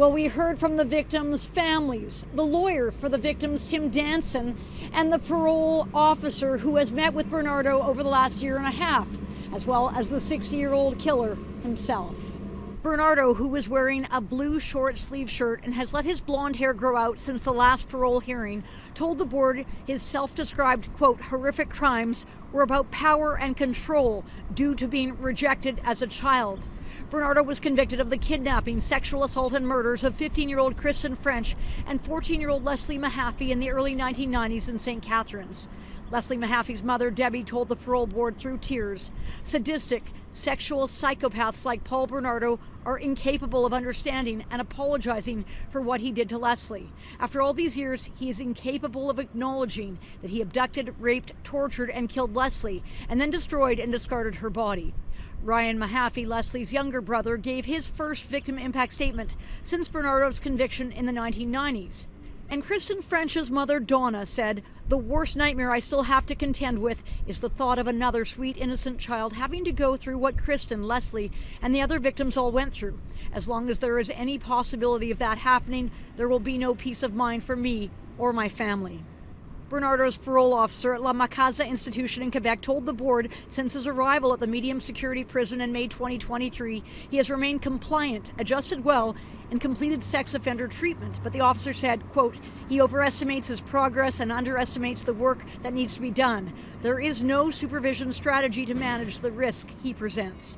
Well, we heard from the victims' families, the lawyer for the victims, Tim Danson, and the parole officer who has met with Bernardo over the last year and a half, as well as the 60-year-old killer himself. Bernardo, who was wearing a blue short-sleeve shirt and has let his blonde hair grow out since the last parole hearing, told the board his self-described, quote, horrific crimes were about power and control due to being rejected as a child. Bernardo was convicted of the kidnapping, sexual assault and murders of 15-year-old Kristen French and 14-year-old Leslie Mahaffy in the early 1990s in St. Catharines. Leslie Mahaffy's mother, Debbie, told the parole board through tears, sadistic, sexual psychopaths like Paul Bernardo are incapable of understanding and apologizing for what he did to Leslie. After all these years, he is incapable of acknowledging that he abducted, raped, tortured, and killed Leslie, and then destroyed and discarded her body. Ryan Mahaffy, Leslie's younger brother, gave his first victim impact statement since Bernardo's conviction in the 1990s. And Kristen French's mother, Donna, said, "The worst nightmare I still have to contend with is the thought of another sweet, innocent child having to go through what Kristen, Leslie, and the other victims all went through. As long as there is any possibility of that happening, there will be no peace of mind for me or my family." Bernardo's parole officer at La Macasa Institution in Quebec told the board since his arrival at the medium security prison in May 2023, he has remained compliant, adjusted well, and completed sex offender treatment. But the officer said, quote, he overestimates his progress and underestimates the work that needs to be done. There is no supervision strategy to manage the risk he presents.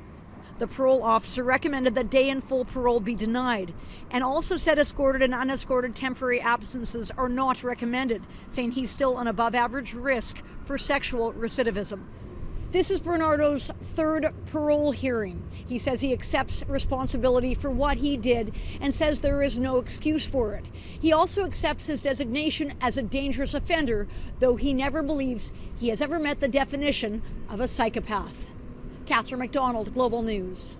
The parole officer recommended that day and full parole be denied, and also said escorted and unescorted temporary absences are not recommended, saying he's still an above-average risk for sexual recidivism. This is Bernardo's third parole hearing. He says he accepts responsibility for what he did and says there is no excuse for it. He also accepts his designation as a dangerous offender, though he never believes he has ever met the definition of a psychopath. Catherine McDonald, Global News.